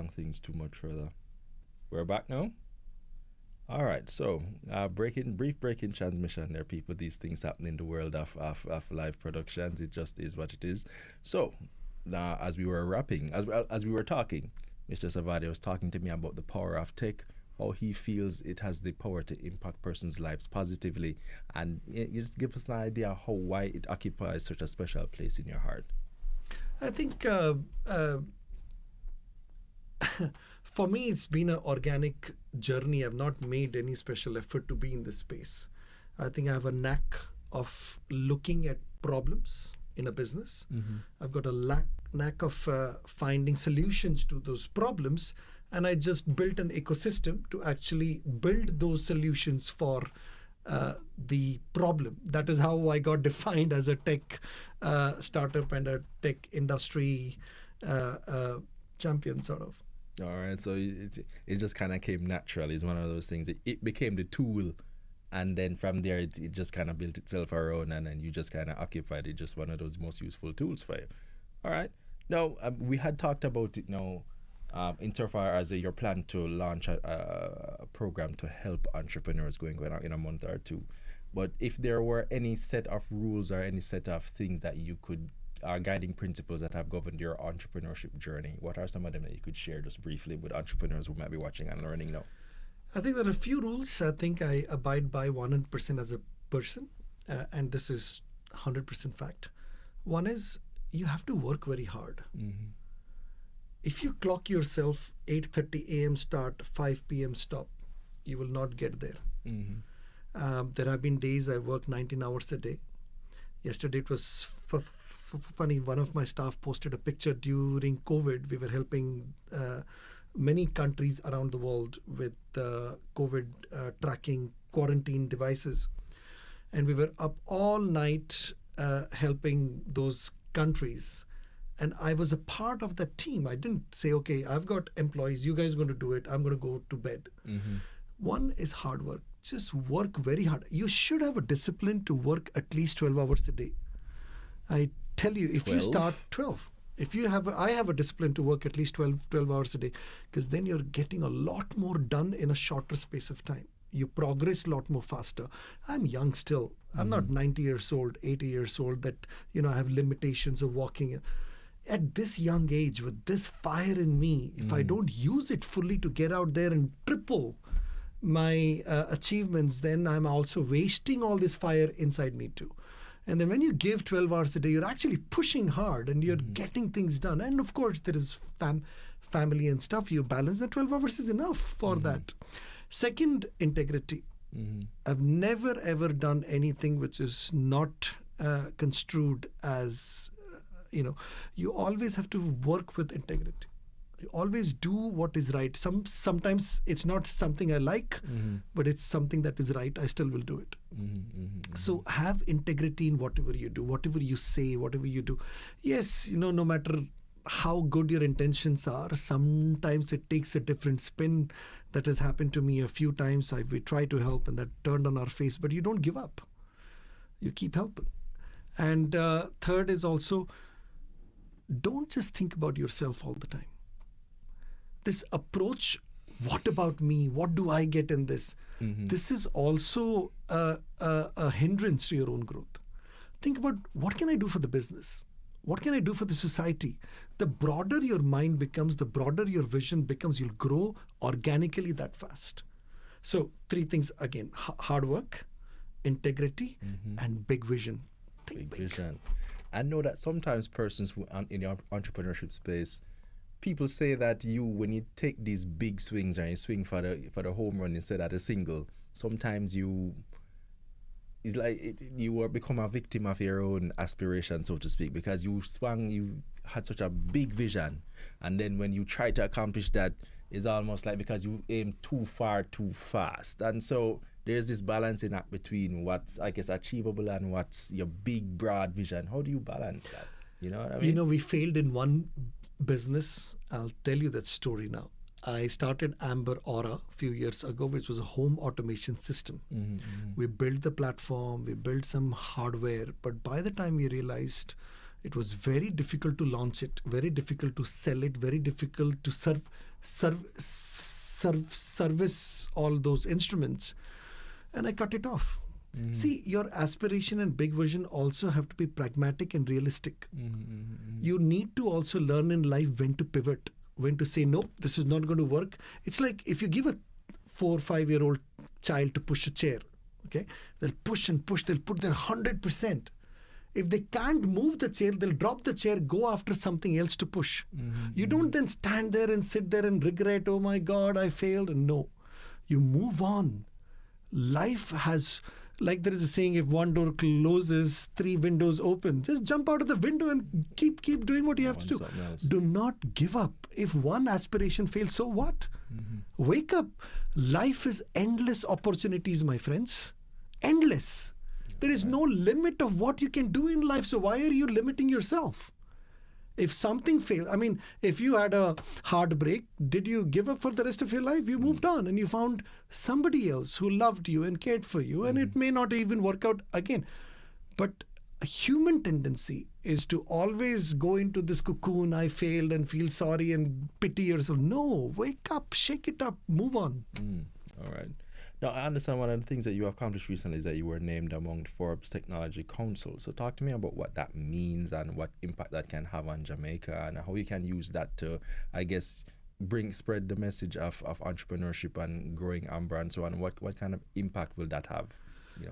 prolong things too much further. We're back now. All right, so brief breaking transmission there, people. These things happen in the world of live productions. It just is what it is. So now, as we were wrapping, as we were talking, Mr. Savadia was talking to me about the power of tech, how he feels it has the power to impact persons' lives positively, and you just give us an idea why it occupies such a special place in your heart. I think for me, it's been an organic journey. I've not made any special effort to be in this space. I think I have a knack of looking at problems in a business. Mm-hmm. I've got a knack of finding solutions to those problems. And I just built an ecosystem to actually build those solutions for the problem. That is how I got defined as a tech startup and a tech industry champion, sort of. All right, so it just kind of came natural. It's one of those things. It became the tool, and then from there it just kind of built itself around, and then you just kind of occupied it. Just one of those most useful tools for you. All right. Now we had talked about it now, insofar as your plan to launch a program to help entrepreneurs going on in a month or two. But if there were any set of rules or any set of things that you could guiding principles that have governed your entrepreneurship journey, what are some of them that you could share just briefly with entrepreneurs who might be watching and learning now? I think there are a few rules I think I abide by 100% as a person, and this is 100% fact. One is you have to work very hard. Mm-hmm. If you clock yourself 8:30 a.m. start, 5 p.m. stop, you will not get there. Mm-hmm. There have been days I work 19 hours a day. Yesterday it was funny. One of my staff posted a picture during COVID. We were helping many countries around the world with COVID tracking quarantine devices. And we were up all night helping those countries. And I was a part of that team. I didn't say, okay, I've got employees, you guys are going to do it, I'm going to go to bed. Mm-hmm. One is hard work. Just work very hard. You should have a discipline to work at least 12 hours a day. I tell you, if 12? you start 12, if you have, I have a discipline to work at least 12 hours a day, because then you're getting a lot more done in a shorter space of time. You progress a lot more faster. I'm young still. I'm not 90 years old, 80 years old that, I have limitations of walking. At this young age, with this fire in me, if I don't use it fully to get out there and triple my achievements, then I'm also wasting all this fire inside me too. And then when you give 12 hours a day, you're actually pushing hard and you're getting things done. And of course, there is family and stuff. You balance that. 12 hours is enough for that. Second, integrity. I've never, ever done anything which is not construed as, you always have to work with integrity. You always do what is right. Sometimes it's not something I like, but it's something that is right. I still will do it. So have integrity in whatever you do, whatever you say, whatever you do. Yes, no matter how good your intentions are, sometimes it takes a different spin. That has happened to me a few times. We tried to help and that turned on our face, but you don't give up. You keep helping. And third is also, don't just think about yourself all the time. This approach, what about me? What do I get in this? This is also a hindrance to your own growth. Think about, what can I do for the business? What can I do for the society? The broader your mind becomes, the broader your vision becomes, you'll grow organically that fast. So 3 things again: hard work, integrity, and big vision. Think big. Vision. I know that sometimes persons who are in the entrepreneurship space, people say that when you take these big swings and you swing for the home run instead of the single, sometimes it's like you are become a victim of your own aspiration, so to speak, because you had such a big vision, and then when you try to accomplish that, it's almost like because you aim too far too fast. And so there's this balancing act between what's, I guess, achievable and what's your big broad vision. How do you balance that? You know what I mean? We failed in one business. I'll tell you that story now. I started Amber Aura a few years ago, which was a home automation system. We built the platform, we built some hardware, but by the time we realized it was very difficult to launch it, very difficult to sell it, very difficult to service all those instruments, and I cut it off. See, your aspiration and big vision also have to be pragmatic and realistic. You need to also learn in life when to pivot, when to say, nope, this is not going to work. It's like if you give a 4 or 5 year old child to push a chair, okay, they'll push and push, they'll put their 100%. If they can't move the chair, they'll drop the chair, go after something else to push. You don't then stand there and sit there and regret, oh my God, I failed. No, you move on. Life has, like there is a saying, if one door closes, 3 windows open. Just jump out of the window and keep doing what you have to do. Do not give up. If one aspiration fails, so what? Wake up. Life is endless opportunities, my friends. Endless. There is no limit of what you can do in life. So why are you limiting yourself? If something failed, I mean, if you had a heartbreak, did you give up for the rest of your life? You moved on and you found somebody else who loved you and cared for you, and it may not even work out again. But a human tendency is to always go into this cocoon, I failed, and feel sorry and pity yourself. No, wake up, shake it up, move on. All right. Now, I understand one of the things that you accomplished recently is that you were named among the Forbes Technology Council. So talk to me about what that means and what impact that can have on Jamaica and how you can use that to, I guess, spread the message of entrepreneurship and growing Amber and so on. What kind of impact will that have?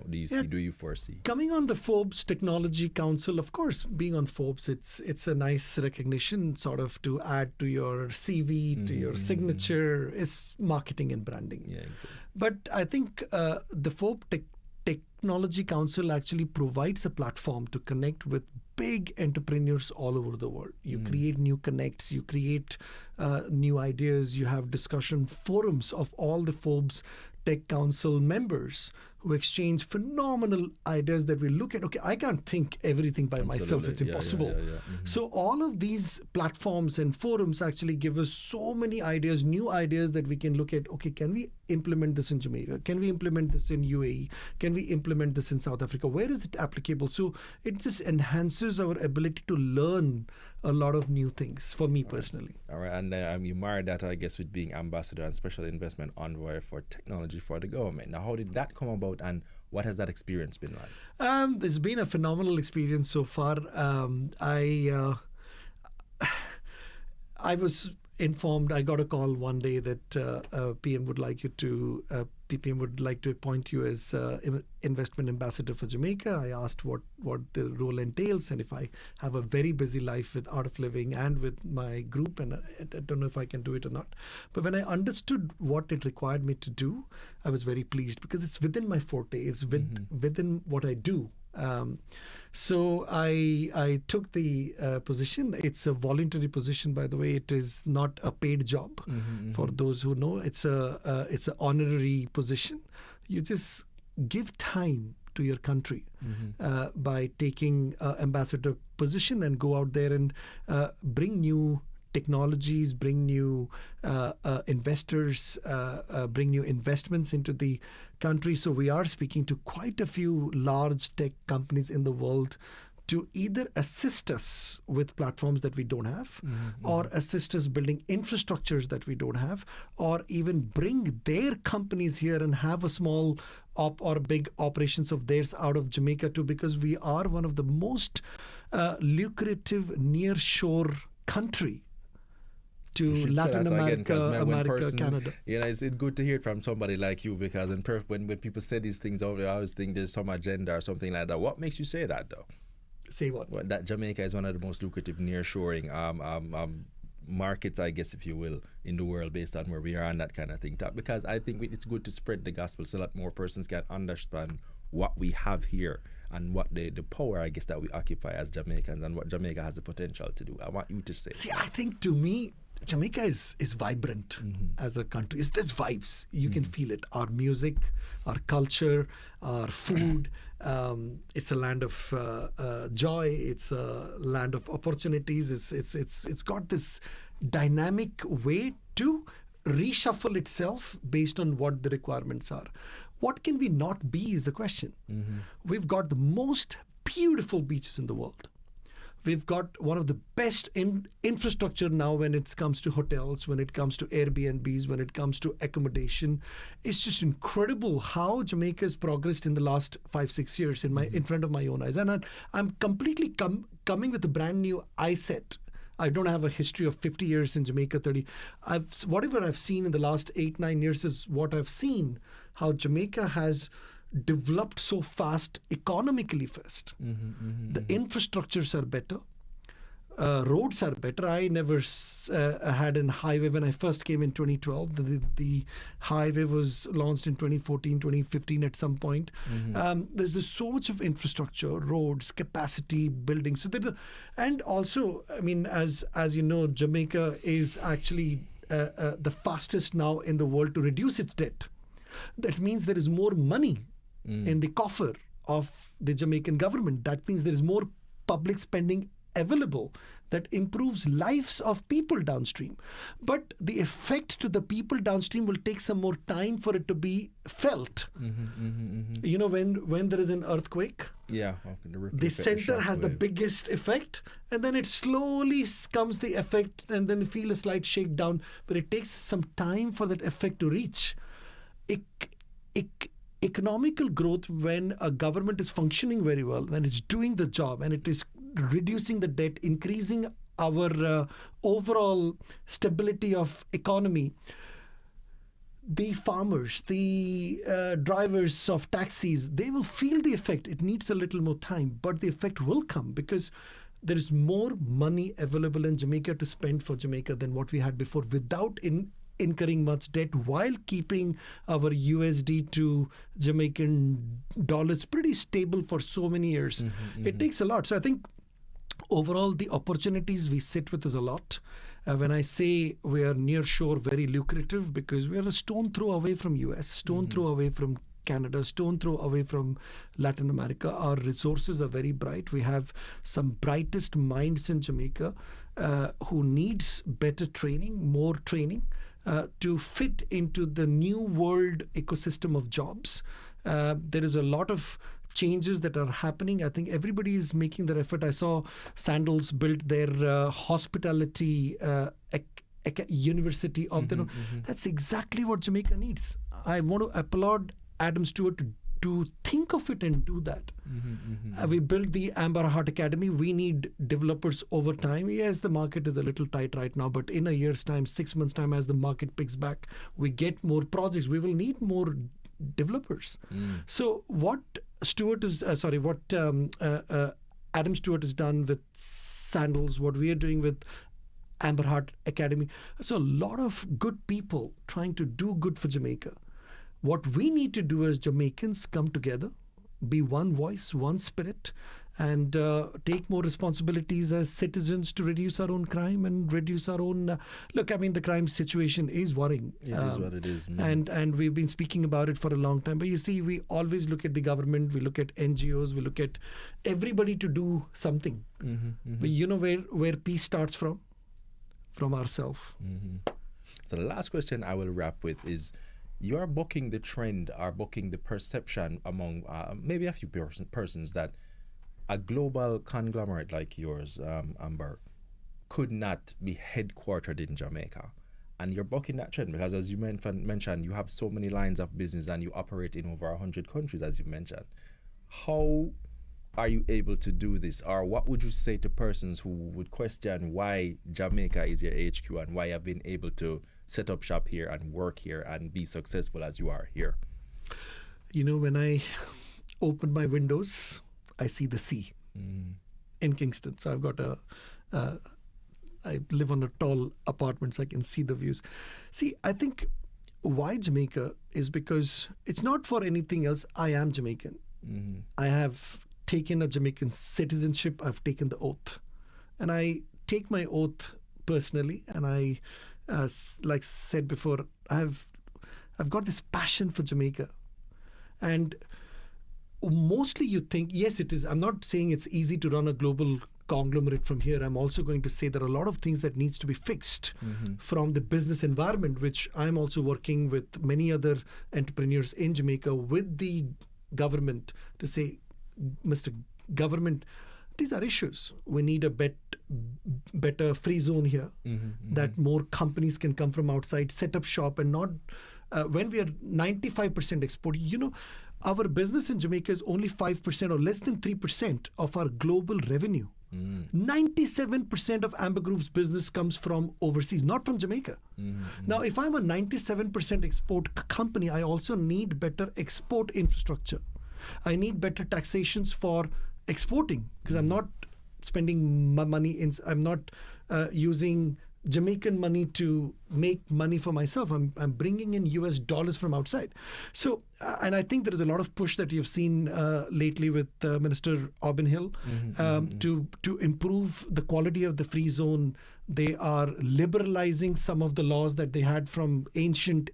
Do you foresee? Coming on the Forbes Technology Council, of course, being on Forbes, it's a nice recognition sort of to add to your CV, to your signature. It's marketing and branding. Yeah, exactly. But I think the Forbes Technology Council actually provides a platform to connect with big entrepreneurs all over the world. You create new connects, you create new ideas, you have discussion forums of all the Forbes Tech Council members who exchange phenomenal ideas that we look at. Okay, I can't think everything by myself. It's impossible. So all of these platforms and forums actually give us so many ideas, new ideas that we can look at. Okay, can we implement this in Jamaica? Can we implement this in UAE? Can we implement this in South Africa? Where is it applicable? So it just enhances our ability to learn a lot of new things for me personally. All right. And you married that, I guess, with being ambassador and special investment envoy for technology for the government. Now, how did that come about and what has that experience been like? It's been a phenomenal experience so far. I was informed, I got a call one day that PM would like PPM would like to appoint you as investment ambassador for Jamaica. I asked what the role entails and if I have a very busy life with Art of Living and with my group, and I don't know if I can do it or not. But when I understood what it required me to do, I was very pleased because it's within my forte, it's within what I do. So I took the position. It's a voluntary position, by the way. It is not a paid job. For those who know, it's an honorary position. You just give time to your country by taking ambassador position and go out there and bring new technologies, bring new investors, bring new investments into the country. So we are speaking to quite a few large tech companies in the world to either assist us with platforms that we don't have, or assist us building infrastructures that we don't have, or even bring their companies here and have a small or big operations of theirs out of Jamaica too, because we are one of the most lucrative near-shore country to Latin America, Canada. It's good to hear it from somebody like you, because when people say these things, I always think there's some agenda or something like that. What makes you say that, though? Say what? Well, that Jamaica is one of the most lucrative nearshoring markets, I guess, if you will, in the world based on where we are and that kind of thing. Because I think it's good to spread the gospel so that more persons can understand what we have here and what the power, I guess, that we occupy as Jamaicans and what Jamaica has the potential to do. I want you to say. See, I think to me, Jamaica is vibrant as a country. There's vibes. You can feel it. Our music, our culture, our food. It's a land of joy. It's a land of opportunities. It's got this dynamic way to reshuffle itself based on what the requirements are. What can we not be is the question. We've got the most beautiful beaches in the world. We've got one of the best infrastructure now when it comes to hotels, when it comes to Airbnbs, when it comes to accommodation. It's just incredible how Jamaica has progressed in the last 5-6 years in front of my own eyes. And I'm completely coming with a brand new eye set. I don't have a history of 50 years in Jamaica, 30. Whatever I've seen in the last 8-9 years is what I've seen, how Jamaica has developed so fast economically first. The infrastructures are better. Roads are better. I never had a highway when I first came in 2012. The highway was launched in 2014, 2015 at some point. There's so much of infrastructure, roads, capacity building. So and also, I mean, as you know, Jamaica is actually the fastest now in the world to reduce its debt. That means there is more money in the coffer of the Jamaican government. That means there is more public spending available that improves lives of people downstream. But the effect to the people downstream will take some more time for it to be felt. You know, when there is an earthquake, the center has the biggest effect, and then it slowly comes the effect, and then you feel a slight shakedown, but it takes some time for that effect to reach. Economical growth, when a government is functioning very well, when it's doing the job and it is reducing the debt, increasing our overall stability of economy, the farmers, the drivers of taxis, they will feel the effect. It needs a little more time, but the effect will come because there is more money available in Jamaica to spend for Jamaica than what we had before, without incurring much debt, while keeping our USD to Jamaican dollars pretty stable for so many years. It takes a lot. So I think overall the opportunities we sit with is a lot. When I say we are near shore, very lucrative, because we are a stone throw away from US, stone throw away from Canada, stone throw away from Latin America. Our resources are very bright. We have some brightest minds in Jamaica who needs better training, more training, to fit into the new world ecosystem of jobs. There is a lot of changes that are happening. I think everybody is making their effort. I saw Sandals build their hospitality university of their own. That's exactly what Jamaica needs. I want to applaud Adam Stewart to think of it and do that. We built the Amber Heart Academy. We need developers over time. Yes, the market is a little tight right now, but in a year's time, 6 months' time, as the market picks back, we get more projects. We will need more developers. So what Adam Stewart has done with Sandals, what we are doing with Amber Heart Academy, so a lot of good people trying to do good for Jamaica. What we need to do as Jamaicans, come together, be one voice, one spirit, and take more responsibilities as citizens to reduce our own crime and reduce our own... Look, I mean, the crime situation is worrying. It is what it is. And we've been speaking about it for a long time. But you see, we always look at the government, we look at NGOs, we look at everybody to do something. But you know where peace starts from? From ourselves. So the last question I will wrap with is, you are bucking the trend, or bucking the perception among maybe a few persons that a global conglomerate like yours, Amber, could not be headquartered in Jamaica. And you're bucking that trend because, as you mentioned, you have so many lines of business and you operate in over 100 countries, as you mentioned. How are you able to do this? Or what would you say to persons who would question why Jamaica is your HQ and why you've been able to set up shop here and work here and be successful as you are here? You know, when I open my windows, I see the sea in Kingston. So I've got I live on a tall apartment, so I can see the views. See, I think why Jamaica is because it's not for anything else. I am Jamaican. I have taken a Jamaican citizenship. I've taken the oath. And I take my oath personally. And I, like said before, I've got this passion for Jamaica. And mostly you think, yes, it is. I'm not saying it's easy to run a global conglomerate from here. I'm also going to say there are a lot of things that needs to be fixed from the business environment, which I'm also working with many other entrepreneurs in Jamaica with the government to say, Mr. Government, These are issues. We need a better free zone here, that more companies can come from outside, set up shop, and not when we are 95% export. Our business in Jamaica is only 5% or less than 3% of our global revenue. 97% of Amber Group's business comes from overseas, not from Jamaica. Now, if I'm a 97% export company, I also need better export infrastructure. I need better taxations for exporting, because I'm not spending my money I'm not using Jamaican money to make money for myself. I'm bringing in US dollars from outside. So, and I think there is a lot of push that you've seen lately with Minister Aubin Hill to improve the quality of the free zone. They are liberalizing some of the laws that they had from ancient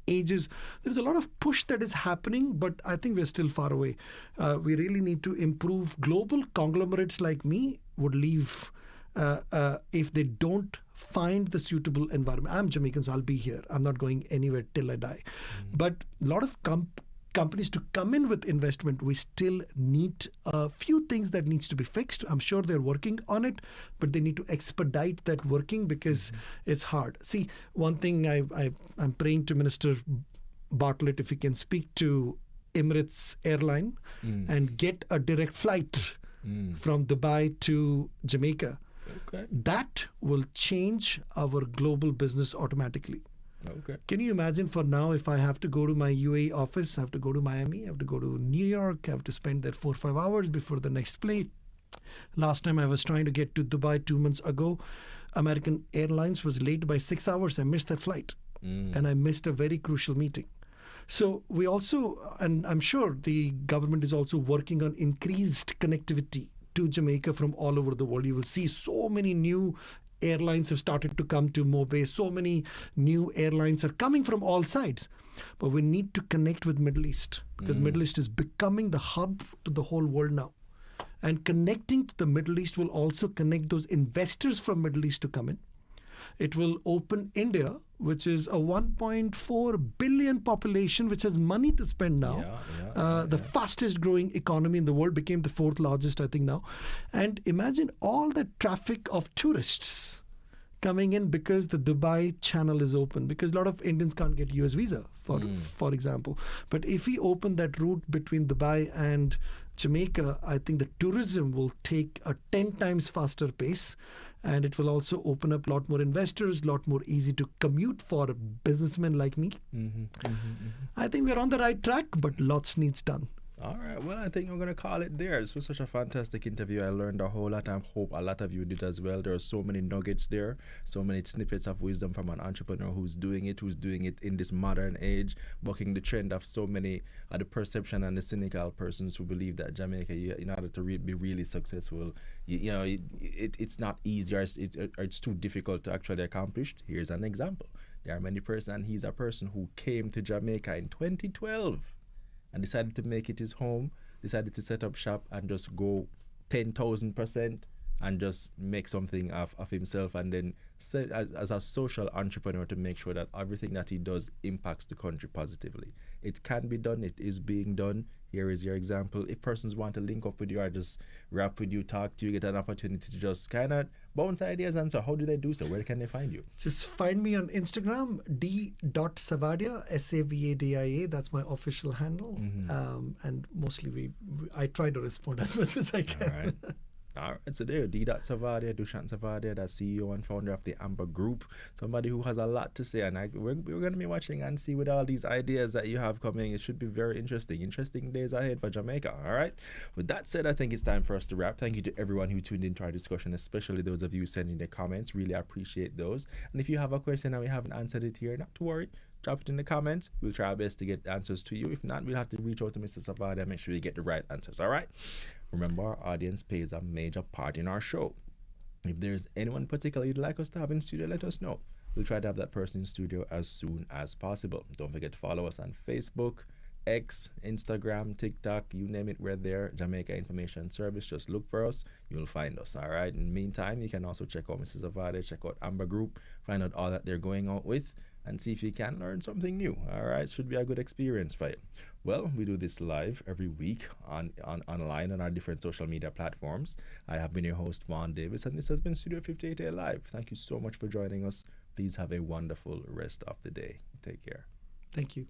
ages. There's a lot of push that is happening, but I think we're still far away. We really need to improve. Global conglomerates like me would leave if they don't find the suitable environment. I'm Jamaican, so I'll be here. I'm not going anywhere till I die. But a lot of companies to come in with investment, we still need a few things that needs to be fixed. I'm sure they're working on it, but they need to expedite that working, because it's hard. See, one thing I'm praying to Minister Bartlett, if he can speak to Emirates Airline and get a direct flight from Dubai to Jamaica. Okay. That will change our global business automatically. Okay. Can you imagine for now, if I have to go to my UAE office, I have to go to Miami, I have to go to New York, I have to spend there 4 or 5 hours before the next flight. Last time I was trying to get to Dubai 2 months ago, American Airlines was late by 6 hours. I missed that flight and I missed a very crucial meeting. So we also, and I'm sure the government is also working on increased connectivity to Jamaica from all over the world. You will see so many new airlines have started to come to Mobay. So many new airlines are coming from all sides. But we need to connect with Middle East, because Middle East is becoming the hub to the whole world now. And connecting to the Middle East will also connect those investors from Middle East to come in. It will open India, which is a 1.4 billion population, which has money to spend now. The fastest growing economy in the world, became the 4th largest, I think, now. And imagine all the traffic of tourists coming in because the Dubai channel is open, because a lot of Indians can't get US visa, for example. But if we open that route between Dubai and Jamaica, I think the tourism will take a 10 times faster pace. And it will also open up a lot more investors, a lot more easy to commute for businessmen like me. I think we're on the right track, but lots needs done. All right. Well, I think I'm going to call it there. This was such a fantastic interview. I learned a whole lot. I hope a lot of you did as well. There are so many nuggets there, so many snippets of wisdom from an entrepreneur who's doing it in this modern age, bucking the trend of so many of the perception and the cynical persons who believe that Jamaica, in order to be really successful, it's not easy, or it's too difficult to actually accomplish. Here's an example. There are many persons, and he's a person who came to Jamaica in 2012. And decided to make it his home, decided to set up shop and just go 10,000% and just make something of himself, and then set as a social entrepreneur to make sure that everything that he does impacts the country positively. It can be done. It is being done. Here is your example. If persons want to link up with you or just rap with you, talk to you, get an opportunity to just kind of bounce ideas, and so how do they do so? Where can they find you? Just find me on Instagram, d.savadia, Savadia. That's my official handle. And mostly I try to respond as much as I can. All right. All right, so there, D.Savadia, Dushyant Savadia, the CEO and founder of the Amber Group, somebody who has a lot to say, and we're going to be watching and see with all these ideas that you have coming. It should be very interesting days ahead for Jamaica. All right, with that said, I think it's time for us to wrap. Thank you to everyone who tuned into our discussion, especially those of you sending the comments. Really appreciate those. And if you have a question and we haven't answered it here, not to worry. Drop it in the comments. We'll try our best to get answers to you. If not, we'll have to reach out to Mr. Savadia and make sure you get the right answers. All right? Remember, our audience plays a major part in our show. If there's anyone particular you'd like us to have in studio, let us know. We'll try to have that person in studio as soon as possible. Don't forget to follow us on Facebook, X, Instagram, TikTok, you name it, we're there. Jamaica Information Service. Just look for us. You'll find us. All right. In the meantime, you can also check out Mrs. Savadia, check out Amber Group, find out all that they're going out with, and see if you can learn something new. All right. Should be a good experience for you. Well, we do this live every week online on our different social media platforms. I have been your host, Vaughn Davis, and this has been Studio 58A Live. Thank you so much for joining us. Please have a wonderful rest of the day. Take care. Thank you.